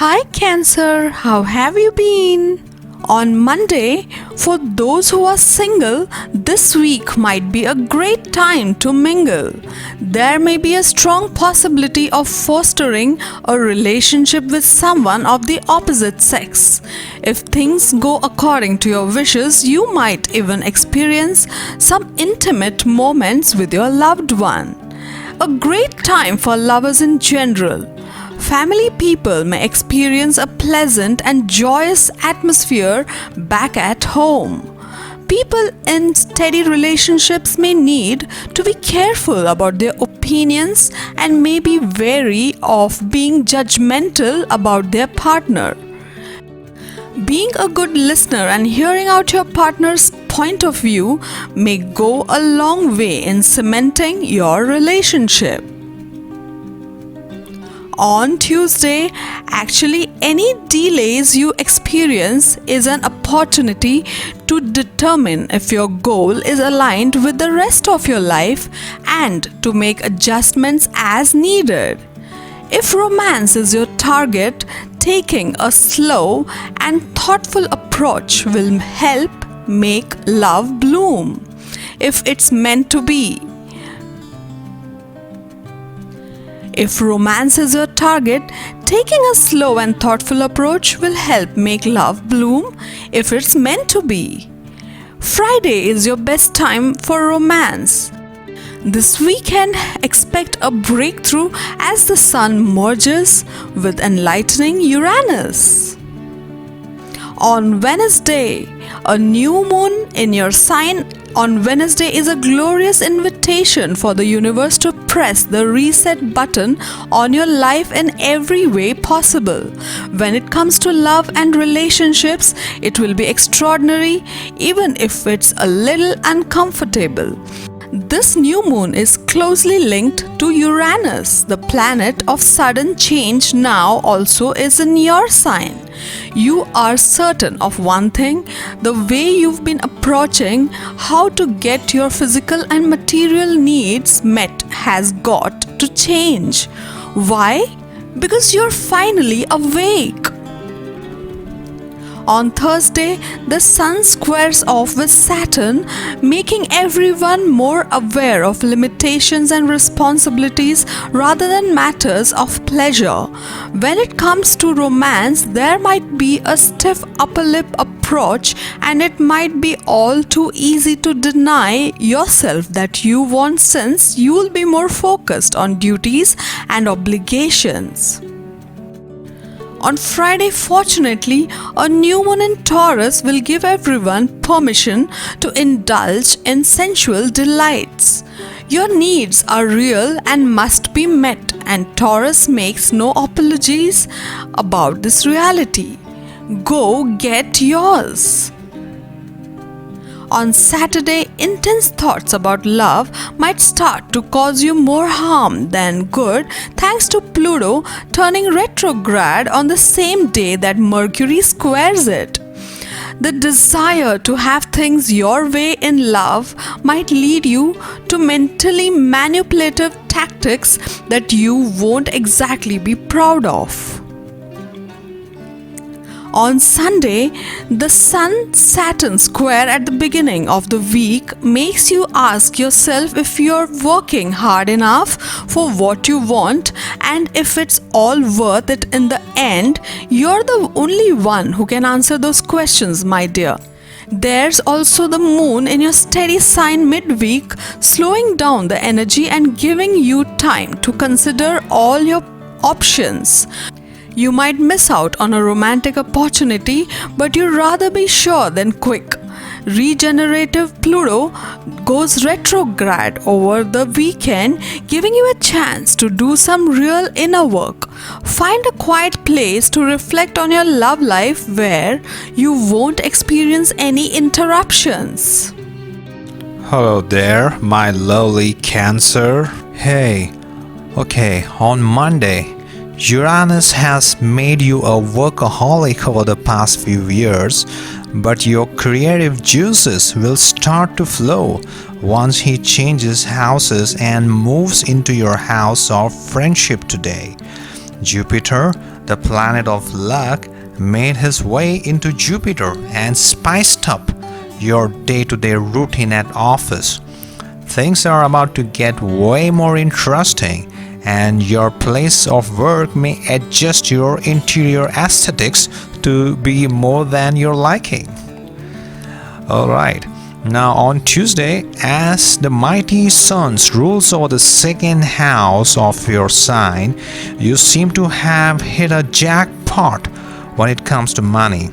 Hi Cancer, how have you been? On Monday, for those who are single, this week might be a great time to mingle. There may be a strong possibility of fostering a relationship with someone of the opposite sex. If things go according to your wishes, you might even experience some intimate moments with your loved one. A great time for lovers in general. Family people may experience a pleasant and joyous atmosphere back at home. People in steady relationships may need to be careful about their opinions and may be wary of being judgmental about their partner. Being a good listener and hearing out your partner's point of view may go a long way in cementing your relationship. On Tuesday, actually any delays you experience is an opportunity to determine if your goal is aligned with the rest of your life and to make adjustments as needed. If romance is your target, taking a slow and thoughtful approach will help make love bloom. If it's meant to be, If romance is your target, taking a slow and thoughtful approach will help make love bloom if it's meant to be. Friday is your best time for romance. This weekend, expect a breakthrough as the sun merges with enlightening Uranus. On Wednesday, a new moon in your sign on Wednesday is a glorious invitation for the universe to press the reset button on your life in every way possible. When it comes to love and relationships, it will be extraordinary even if it's a little uncomfortable. This new moon is closely linked to Uranus, the planet of sudden change now also is in your sign. You are certain of one thing, the way you've been approaching how to get your physical and material needs met has got to change. Why? Because you're finally awake. On Thursday, the Sun squares off with Saturn, making everyone more aware of limitations and responsibilities rather than matters of pleasure. When it comes to romance, there might be a stiff upper lip approach and it might be all too easy to deny yourself that you want since you will be more focused on duties and obligations. On Friday, fortunately, a new moon in Taurus will give everyone permission to indulge in sensual delights. Your needs are real and must be met, and Taurus makes no apologies about this reality. Go get yours. On Saturday, intense thoughts about love might start to cause you more harm than good thanks to Pluto turning retrograde on the same day that Mercury squares it. The desire to have things your way in love might lead you to mentally manipulative tactics that you won't exactly be proud of. On Sunday, the Sun-Saturn square at the beginning of the week makes you ask yourself if you're working hard enough for what you want and if it's all worth it in the end. You're the only one who can answer those questions, my dear. There's also the moon in your steady sign midweek, slowing down the energy and giving you time to consider all your options. You might miss out on a romantic opportunity, but you'd rather be sure than quick. Regenerative Pluto goes retrograde over the weekend, giving you a chance to do some real inner work. Find a quiet place to reflect on your love life where you won't experience any interruptions. Hello there, my lovely Cancer. Hey, okay, on Monday, Uranus has made you a workaholic over the past few years, but your creative juices will start to flow once he changes houses and moves into your house of friendship today. Jupiter, the planet of luck, made his way into Jupiter and spiced up your day-to-day routine at office. Things are about to get way more interesting, and your place of work may adjust your interior aesthetics to be more than your liking. Alright, now on Tuesday, as the mighty Sun rules over the second house of your sign, you seem to have hit a jackpot when it comes to money.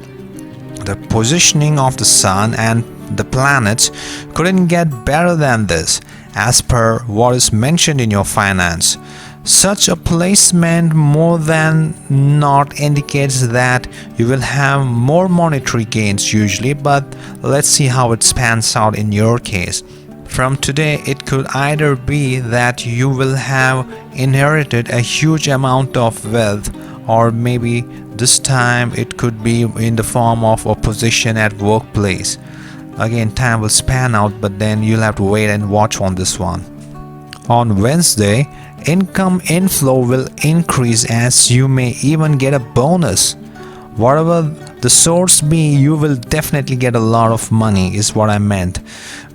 The positioning of the Sun and the planets couldn't get better than this, as per what is mentioned in your finance. Such a placement more than not indicates that you will have more monetary gains usually, but let's see how it pans out in your case. From today, it could either be that you will have inherited a huge amount of wealth, or maybe this time it could be in the form of a position at workplace. Again, time will span out, but then you'll have to wait and watch on this one. On Wednesday, income inflow will increase, as you may even get a bonus. Whatever the source be, you will definitely get a lot of money, is what I meant.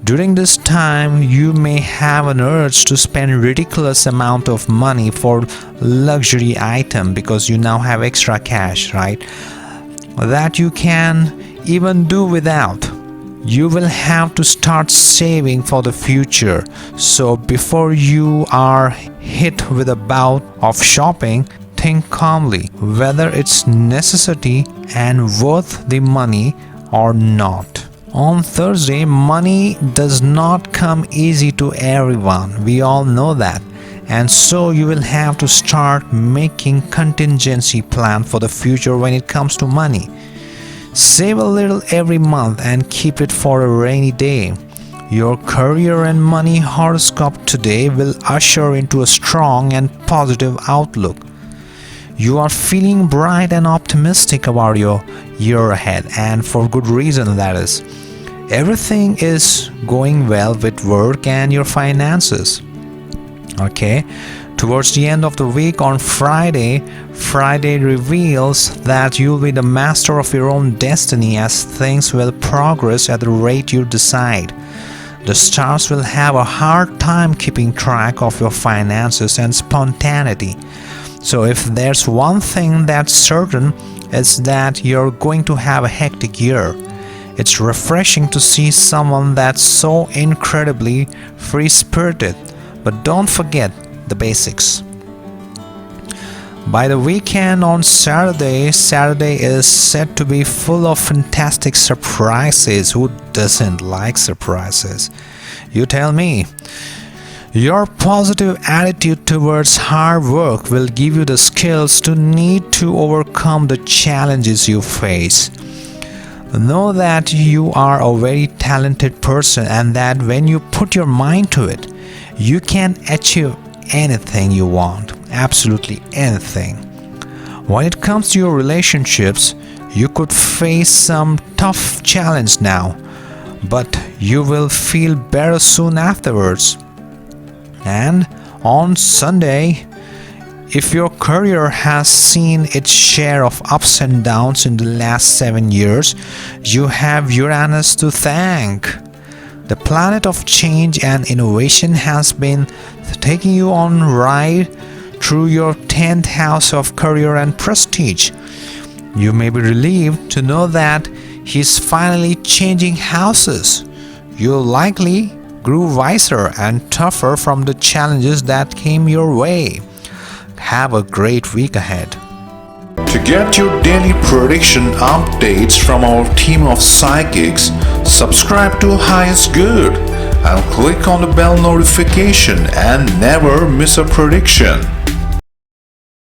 During this time, you may have an urge to spend a ridiculous amount of money for luxury item because you now have extra cash, right? That you can even do without. You will have to start saving for the future. So before you are hit with a bout of shopping, think calmly whether it's necessity and worth the money or not. On Thursday, money does not come easy to everyone. We all know that. And so you will have to start making contingency plan for the future when it comes to money. Save a little every month and keep it for a rainy day. Your career and money horoscope today will usher into a strong and positive outlook. You are feeling bright and optimistic about your year ahead, and for good reason, that is. Everything is going well with work and your finances. Okay, towards the end of the week on Friday reveals that you'll be the master of your own destiny, as things will progress at the rate you decide. The stars will have a hard time keeping track of your finances and spontaneity. So if there's one thing that's certain, it's that you're going to have a hectic year. It's refreshing to see someone that's so incredibly free-spirited, but don't forget the basics. By the weekend on Saturday is said to be full of fantastic surprises. Who doesn't like surprises? You tell me. Your positive attitude towards hard work will give you the skills to need to overcome the challenges you face. Know that you are a very talented person, and that when you put your mind to it, you can achieve anything you want, absolutely anything. When it comes to your relationships, you could face some tough challenge now, but you will feel better soon afterwards. And on Sunday, if your career has seen its share of ups and downs in the last 7 years, you have Uranus to thank. The planet of change and innovation has been taking you on a ride through your 10th house of career and prestige. You may be relieved to know that he's finally changing houses. You'll likely grew wiser and tougher from the challenges that came your way. Have a great week ahead. To get your daily prediction updates from our team of psychics, subscribe to Highest Good and click on the bell notification and never miss a prediction.